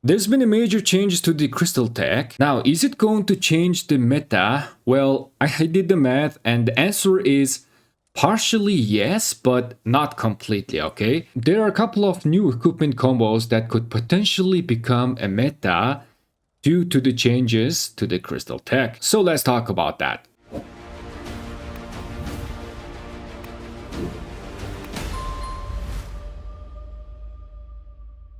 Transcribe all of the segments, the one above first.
There's been a major changes to the crystal tech. Now, is it going to change the meta? Well, I did the math and the answer is partially yes, but not completely, okay? There are a couple of new equipment combos that could potentially become a meta due to the changes to the crystal tech. So let's talk about that.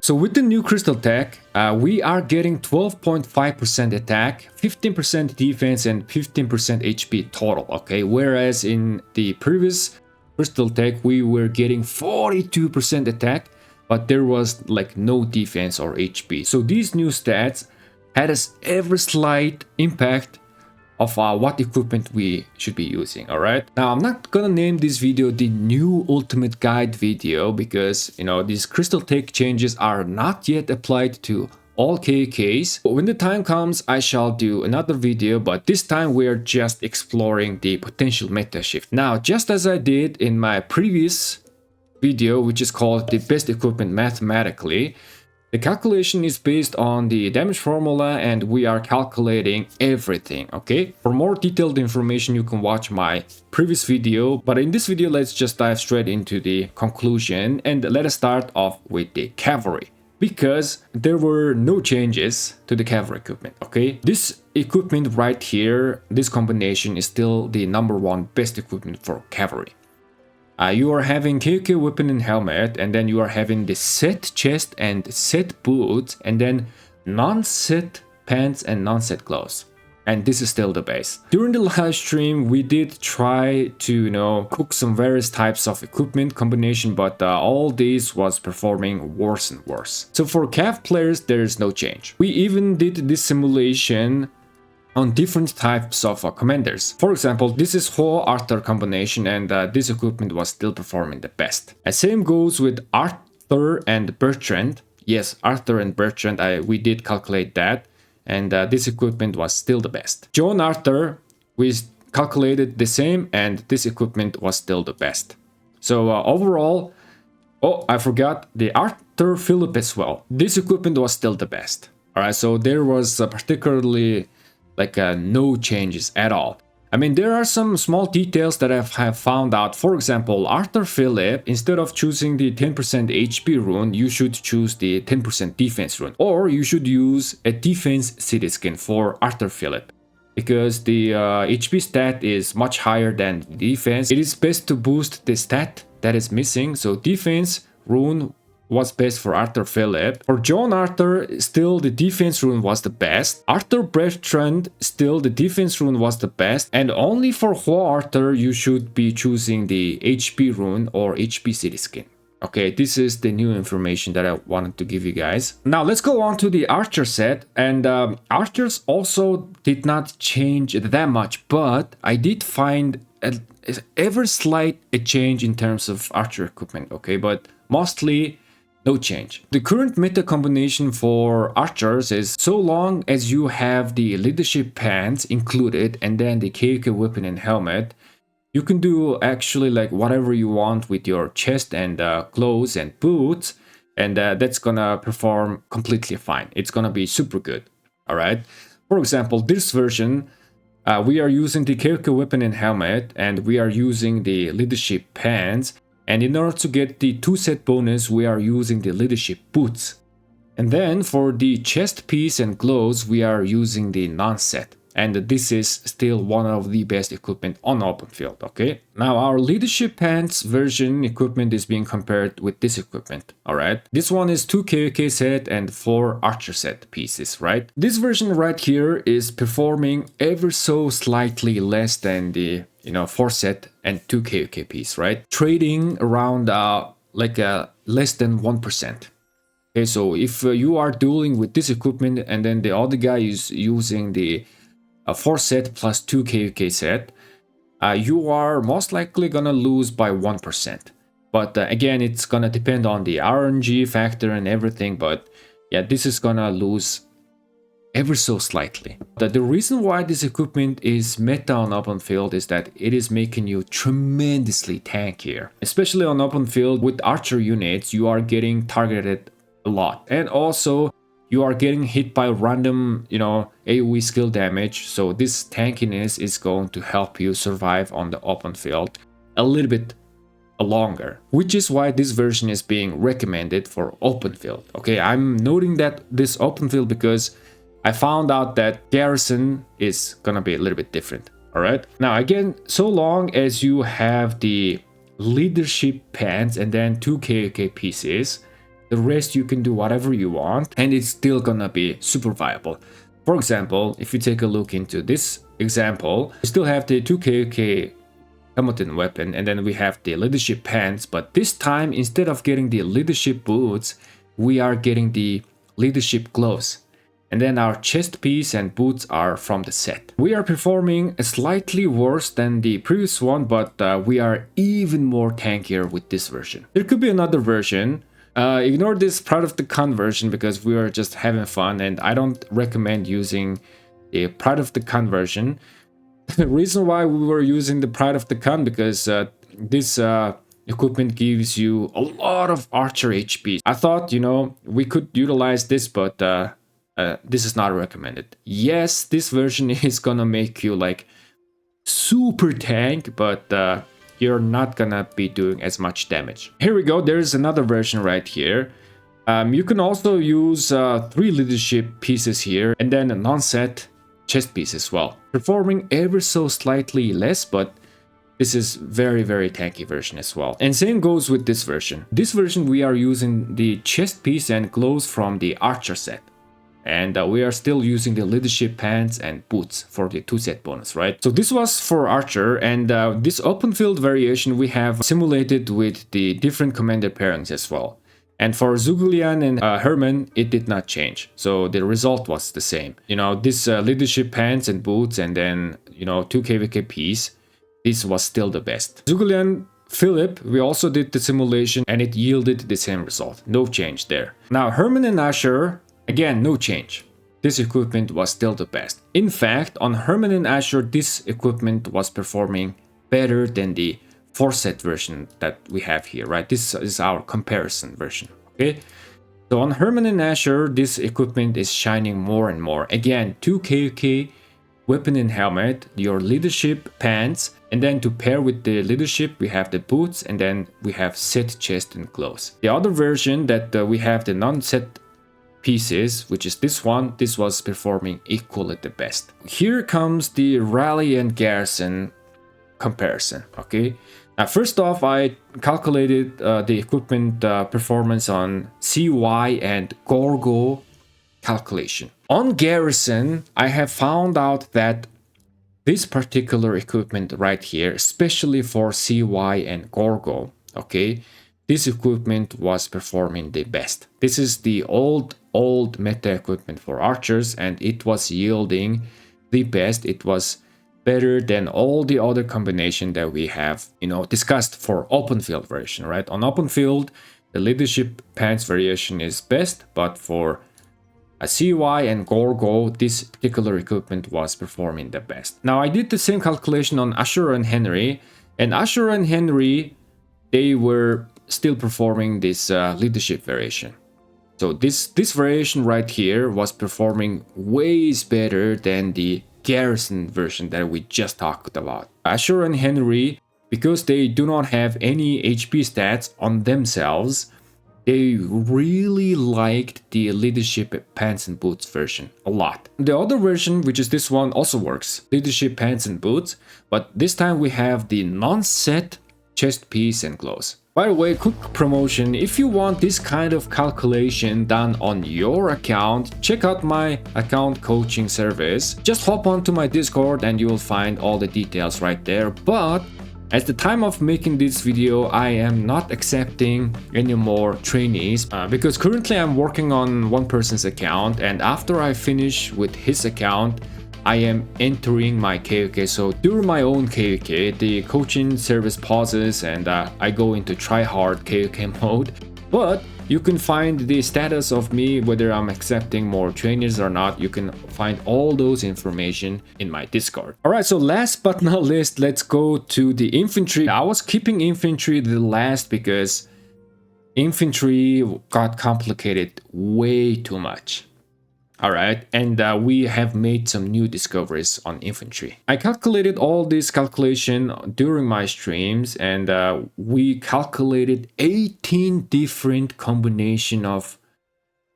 So with the new crystal tech, we are getting 12.5% attack, 15% defense, and 15% HP total, okay? Whereas in the previous crystal tech, we were getting 42% attack, but there was like no defense or HP. So these new stats had a ever slight impact of what equipment we should be using, all right? Now, I'm not gonna name this video the new ultimate guide video because, you know, these crystal tech changes are not yet applied to all KKs. But when the time comes, I shall do another video, but this time we're just exploring the potential meta shift. Now, just as I did in my previous video, which is called the best equipment mathematically, the calculation is based on the damage formula and we are calculating everything, okay? For more detailed information, you can watch my previous video. But in this video, let's just dive straight into the conclusion and let us start off with the cavalry. Because there were no changes to the cavalry equipment, okay? This equipment right here, this combination is still the #1 best equipment for cavalry. You are having KK weapon and helmet, and then you are having the set chest and set boots, and then non-set pants and non-set gloves. And this is still the base. During the live stream, we did try to, you know, cook some various types of equipment combination, but all these was performing worse and worse. So for Cav players, there is no change. We even did this simulation on different types of commanders. For example, this is Ho Arthur combination and this equipment was still performing the best. And same goes with Arthur and Bertrand. Yes, Arthur and Bertrand, we did calculate that and this equipment was still the best. John Arthur, we calculated the same and this equipment was still the best. So overall, oh, I forgot the Arthur Philip as well. This equipment was still the best. Alright, so there was particularly no changes at all. I mean, there are some small details that I have found out. For example, Arthur Philip, instead of choosing the 10% HP rune, you should choose the 10% defense rune. Or you should use a defense city skin for Arthur Philip. Because the HP stat is much higher than defense, it is best to boost the stat that is missing. So defense rune was best for Arthur Philip. For John Arthur, still the defense rune was the best. Arthur Bertrand, still the defense rune was the best. And only for Ho Arthur, you should be choosing the HP rune or HP city skin. Okay, this is the new information that I wanted to give you guys. Now let's go on to the archer set. And archers also did not change that much, but I did find ever slight a change in terms of archer equipment, okay? But mostly no change. The current meta combination for archers is so long as you have the leadership pants included and then the KK weapon and helmet, you can do actually like whatever you want with your chest and clothes and boots, and that's gonna perform completely fine. It's gonna be super good. All right. For example, this version, we are using the KK weapon and helmet, and we are using the leadership pants. And in order to get the 2-set bonus, we are using the leadership boots. And then for the chest piece and gloves, we are using the non-set. And this is still one of the best equipment on open field, okay? Now our leadership pants version equipment is being compared with this equipment, alright? This one is 2 KK set and 4 archer set pieces, right? This version right here is performing ever so slightly less than the 4 set and 2 KK piece, right? Trading around less than 1%. Okay, so if you are dueling with this equipment and then the other guy is using the 4 set plus 2 KK set, you are most likely gonna lose by 1%. But again, it's gonna depend on the RNG factor and everything, but yeah, this is gonna lose ever so slightly. The reason why this equipment is meta on open field is that it is making you tremendously tankier. Especially on open field with archer units, you are getting targeted a lot. And also you are getting hit by random, AoE skill damage. So this tankiness is going to help you survive on the open field a little bit longer, which is why this version is being recommended for open field. Okay, I'm noting that this open field because I found out that garrison is gonna be a little bit different. All right, now again, so long as you have the leadership pants and then 2 KOK pieces, the rest you can do whatever you want and it's still gonna be super viable. For example, if you take a look into this example, we still have the 2 KOK Hamilton weapon, and then we have the leadership pants, but this time instead of getting the leadership boots, we are getting the leadership gloves. And then our chest piece and boots are from the set. We are performing slightly worse than the previous one, but we are even more tankier with this version. There could be another version. Ignore this Pride of the Khan version because we are just having fun, and I don't recommend using the Pride of the Khan version. The reason why we were using the Pride of the Khan because this equipment gives you a lot of archer HP. I thought, we could utilize this, but this is not recommended. Yes, this version is gonna make you like super tank, but you're not gonna be doing as much damage. Here we go, there's another version right here. You can also use 3 leadership pieces here and then a non-set chest piece as well, performing ever so slightly less, but this is very tanky version as well. And same goes with this version. This version we are using the chest piece and gloves from the archer set, and we are still using the leadership pants and boots for the 2 set bonus, right? So this was for archer, and this open field variation we have simulated with the different commander pairings as well. And for Zugulian and Herman, it did not change. So the result was the same. This leadership pants and boots and then, 2 KVK piece, this was still the best. Zugulian Philip, we also did the simulation and it yielded the same result. No change there. Now Herman and Asher, again, no change. This equipment was still the best. In fact, on Herman and Asher, this equipment was performing better than the 4-set version that we have here, right? This is our comparison version, okay? So on Herman and Asher, this equipment is shining more and more. Again, 2 KOK weapon and helmet, your leadership pants, and then to pair with the leadership, we have the boots, and then we have set chest and gloves. The other version that we have the non-set pieces, which is this one, this was performing equally the best. Here comes the rally and garrison comparison, okay? Now, first off, I calculated the equipment performance on CY and Gorgo calculation. On garrison, I have found out that this particular equipment right here, especially for CY and Gorgo, okay, this equipment was performing the best. This is the old meta equipment for archers, and it was yielding the best. It was better than all the other combination that we have, discussed for open field version, right? On open field, the leadership pants variation is best, but for a CY and Gorgo, this particular equipment was performing the best. Now, I did the same calculation on Asher and Henry, and Asher and Henry, they were still performing this leadership variation. So this variation right here was performing ways better than the garrison version that we just talked about. Asher and Henry, because they do not have any HP stats on themselves, they really liked the leadership pants and boots version a lot. The other version, which is this one, also works. Leadership pants and boots, but this time we have the non-set chest piece and gloves. By the way, quick promotion, if you want this kind of calculation done on your account, check out my account coaching service. Just hop onto my Discord and you will find all the details right there. But at the time of making this video, I am not accepting any more trainees because currently I'm working on one person's account, and after I finish with his account, I am entering my KOK. So during my own KOK, the coaching service pauses and I go into try hard KOK mode. But you can find the status of me, whether I'm accepting more trainers or not. You can find all those information in my Discord. Alright, so last but not least, let's go to the infantry. I was keeping infantry the last because infantry got complicated way too much. All right, and we have made some new discoveries on infantry. I calculated all this calculation during my streams, and we calculated 18 different combination of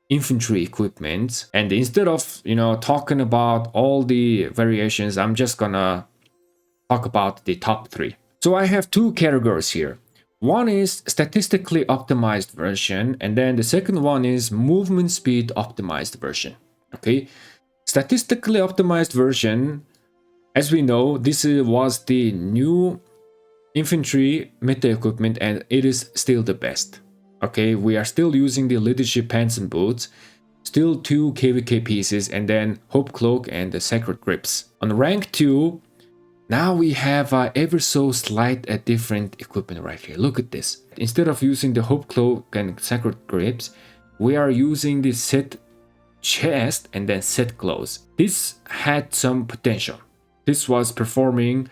infantry equipment. And instead of, talking about all the variations, I'm just gonna talk about the top 3. So I have 2 categories here. One is statistically optimized version, and then the second one is movement speed optimized version. Okay, statistically optimized version, as we know, this was the new infantry meta equipment, and it is still the best. Okay, we are still using the leadership pants and boots, still 2 KVK pieces, and then Hope Cloak and the Sacred Grips. On rank 2, now we have ever so slight different equipment right here. Look at this. Instead of using the Hope Cloak and Sacred Grips, we are using the set chest and then set clothes. This had some potential. This was performing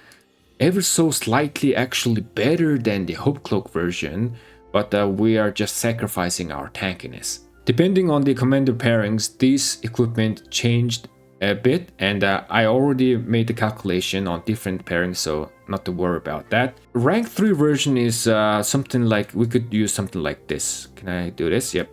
ever so slightly actually better than the Hope Cloak version, but we are just sacrificing our tankiness. Depending on the commander pairings, this equipment changed a bit, and I already made the calculation on different pairings, so not to worry about that. Rank 3 version is something like, we could use something like this. Can I do this? Yep.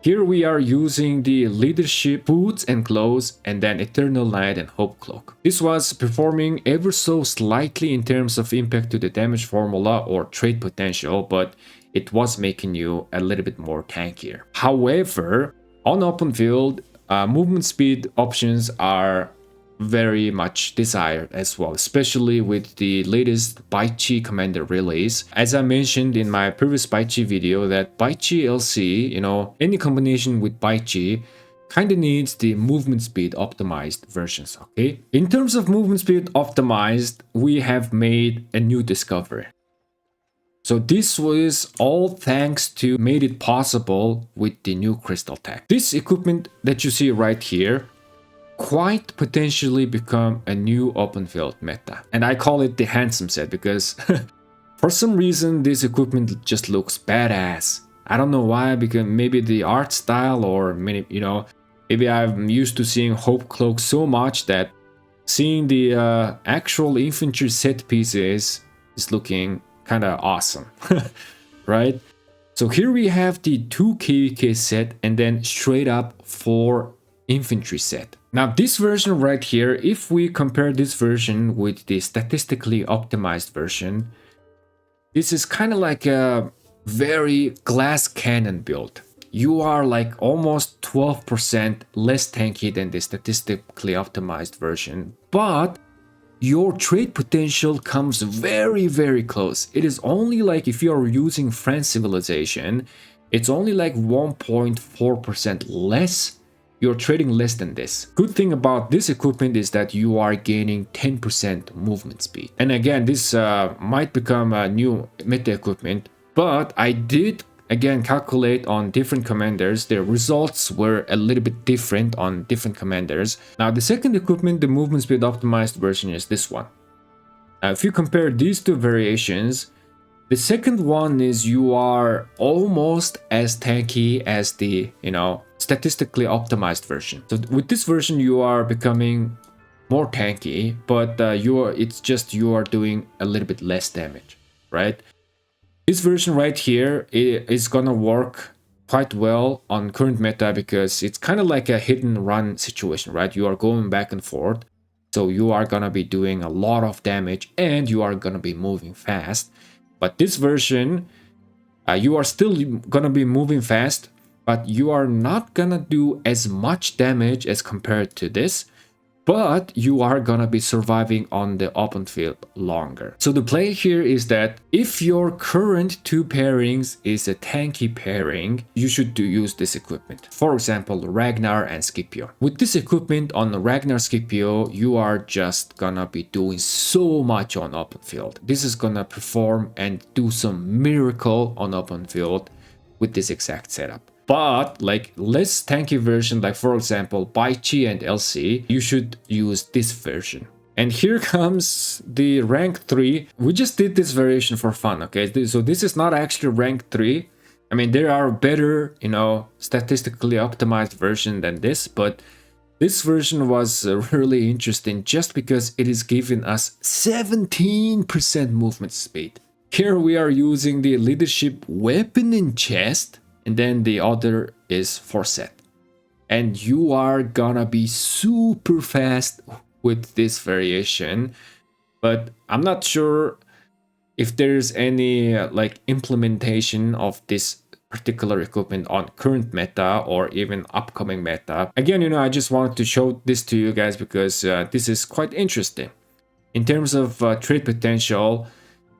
Here we are using the leadership boots and clothes, and then Eternal Light and Hope Cloak. This was performing ever so slightly in terms of impact to the damage formula or trait potential, but it was making you a little bit more tankier. However, on open field, movement speed options are very much desired as well, especially with the latest Baichi Commander release. As I mentioned in my previous Baichi video, that Baichi LC, any combination with Baichi kind of needs the movement speed optimized versions, okay? In terms of movement speed optimized, we have made a new discovery. So this was all thanks to made it possible with the new crystal tech. This equipment that you see right here quite potentially become a new open field meta. And I call it the handsome set because for some reason this equipment just looks badass. I don't know why, because maybe the art style, or maybe I'm used to seeing Hope Cloak so much that seeing the actual infantry set pieces is looking kind of awesome, right? So here we have the 2 KVK set and then straight up 4 infantry set. Now this version right here, if we compare this version with the statistically optimized version, this is kind of like a very glass cannon build. You are like almost 12% less tanky than the statistically optimized version, but your trait potential comes very, very close. It is only like, if you are using French civilization, it's only like 1.4% less. You're trading less than this. Good thing about this equipment is that you are gaining 10% movement speed. And again, this might become a new meta equipment, but I did again calculate on different commanders. Their results were a little bit different on different commanders. Now the second equipment, the movement speed optimized version, is this one. Now if you compare these 2 variations, the second one is you are almost as tanky as the, statistically optimized version. So with this version, you are becoming more tanky, but it's just you are doing a little bit less damage, right? This version right here is gonna work quite well on current meta because it's kind of like a hit and run situation, right? You are going back and forth, so you are gonna be doing a lot of damage and you are gonna be moving fast. But this version, you are still gonna be moving fast, but you are not gonna do as much damage as compared to this, but you are gonna be surviving on the open field longer. So the play here is that if your current 2 pairings is a tanky pairing, you should use this equipment. For example, Ragnar and Scipio. With this equipment on Ragnar Scipio, you are just gonna be doing so much on open field. This is gonna perform and do some miracle on open field with this exact setup. But like less tanky version, like for example Baichi and LC, you should use this version. And here comes the rank 3. We just did this variation for fun, okay? So this is not actually rank 3. I mean, there are better, statistically optimized version than this, but this version was really interesting just because it is giving us 17% movement speed. Here we are using the leadership weapon in chest, and then the other is forset. And you are gonna be super fast with this variation, but I'm not sure if there's any like implementation of this particular equipment on current meta or even upcoming meta. Again, I just wanted to show this to you guys because this is quite interesting. In terms of trade potential,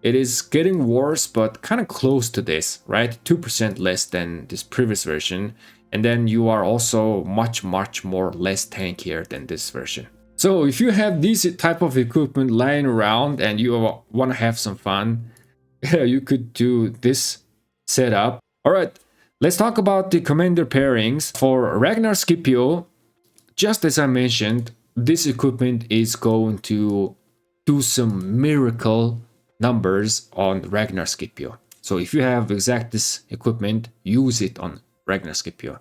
it is getting worse, but kind of close to this, right? 2% less than this previous version. And then you are also much more less tankier than this version. So if you have this type of equipment lying around and you want to have some fun, you could do this setup. All right, let's talk about the commander pairings. For Ragnar Scipio, just as I mentioned, this equipment is going to do some miracle numbers on Ragnar Scipio. So if you have exact this equipment, use it on Ragnar Scipio.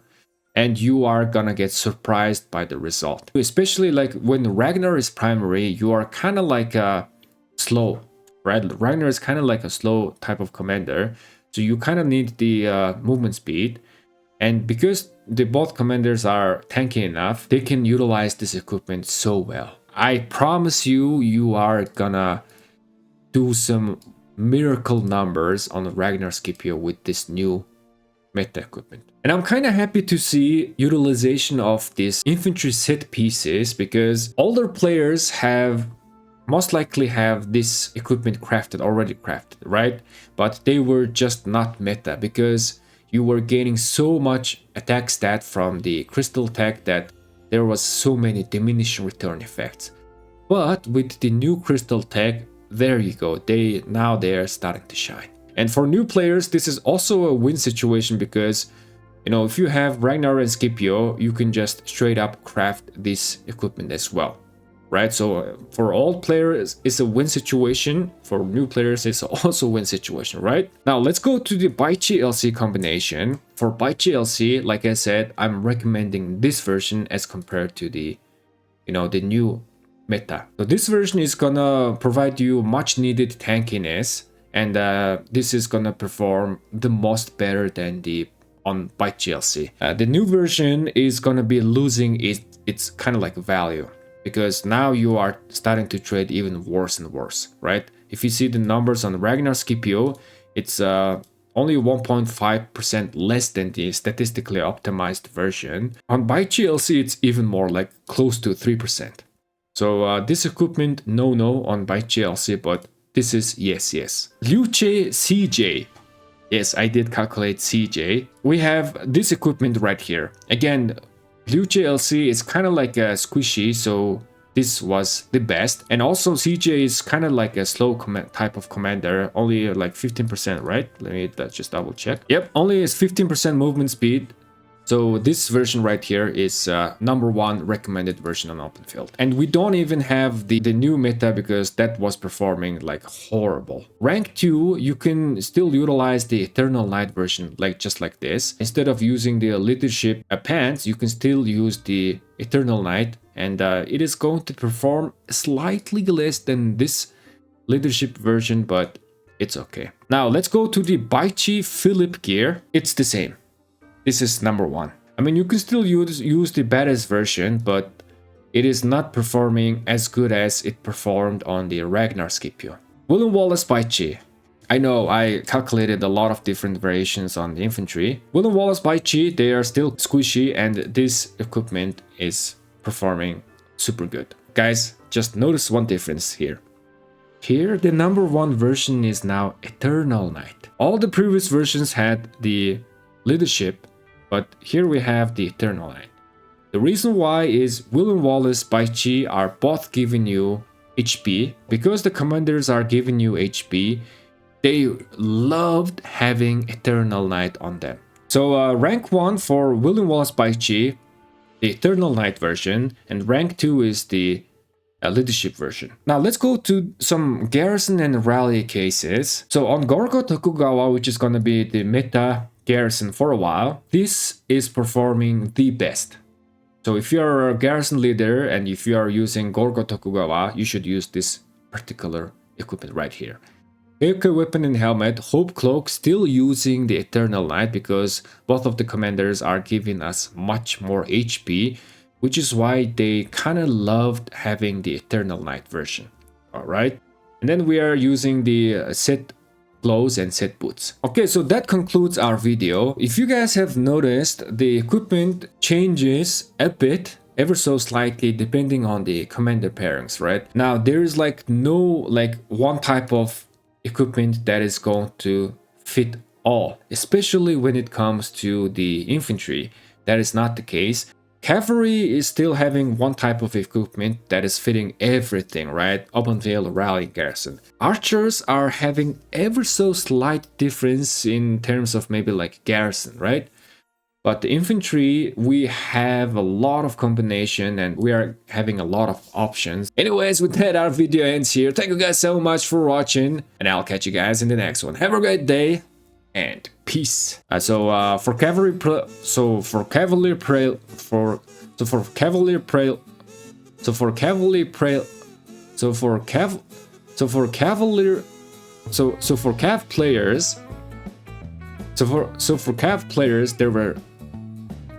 And you are gonna get surprised by the result. Especially like when Ragnar is primary, you are kind of like slow, right? Ragnar is kind of like a slow type of commander. So you kind of need the movement speed. And because the both commanders are tanky enough, they can utilize this equipment so well. I promise you, you are gonna do some miracle numbers on Ragnar Scipio with this new meta equipment. And I'm kind of happy to see utilization of these infantry set pieces because older players have most likely have this equipment already crafted, right? But they were just not meta because you were gaining so much attack stat from the crystal tech that there was so many diminishing return effects. But with the new crystal tech, there you go, they are starting to shine. And for new players, this is also a win situation because, if you have Ragnar and Scipio, you can just straight up craft this equipment as well, right? So for old players, it's a win situation. For new players, it's also a win situation, right? Now let's go to the Baichi LC combination. For Baichi LC, like I said, I'm recommending this version as compared to the new meta. So this version is gonna provide you much needed tankiness, and this is gonna perform the most better than the on Baichi LC. The new version is gonna be losing its kind of like value because now you are starting to trade even worse and worse, right? If you see the numbers on Ragnar Scipio, it's only 1.5% less than the statistically optimized version. On Baichi LC, it's even more, like close to 3%. So this equipment, no on Baichi LC, but this is yes. Liuche CJ. Yes, I did calculate CJ. We have this equipment right here. Again, Liuche LC is kind of like a squishy, so this was the best. And also CJ is kind of like a slow type of commander, only like 15%, right? Let me just double check. Yep, only is 15% movement speed. So this version right here is #1 recommended version on open field. And we don't even have the new meta because that was performing like horrible. Rank 2, you can still utilize the Eternal Night version just like this. Instead of using the leadership pants, you can still use the Eternal Night, and it is going to perform slightly less than this leadership version, but it's okay. Now let's go to the Baichi Philip gear. It's the same. This is #1. I mean, you can still use the badass version, but it is not performing as good as it performed on the Ragnar Scipio. William Wallace Baichi. I know I calculated a lot of different variations on the infantry. William Wallace Baichi, they are still squishy, and this equipment is performing super good. Guys, just notice one difference here. Here, the #1 version is now Eternal Night. All the previous versions had the leadership, but here we have the Eternal Night. The reason why is William Wallace Baichi are both giving you HP. Because the commanders are giving you HP, they loved having Eternal Night on them. So rank 1 for William Wallace Baichi, the Eternal Night version, and rank 2 is the leadership version. Now let's go to some garrison and rally cases. So on Gorgo Tokugawa, which is going to be the meta garrison for a while, this is performing the best. So if you're a garrison leader and if you are using Gorgo Tokugawa, you should use this particular equipment right here. AK weapon and helmet, Hope Cloak, still using the Eternal Knight because both of the commanders are giving us much more HP, which is why they kind of loved having the Eternal Knight version. Alright, and then we are using the set clothes and set boots. Okay, so that concludes our video. If you guys have noticed, the equipment changes a bit, ever so slightly, depending on the commander pairings, right? Now, there is like no one type of equipment that is going to fit all, especially when it comes to the infantry. That is not the case. Cavalry is still having one type of equipment that is fitting everything, right? Auburndale, Raleigh, Garrison. Archers are having ever so slight difference in terms of maybe like Garrison, right? But the infantry, we have a lot of combination and we are having a lot of options. Anyways, with that, our video ends here. Thank you guys so much for watching, and I'll catch you guys in the next one. Have a great day and peace. For cavalry cav players, there were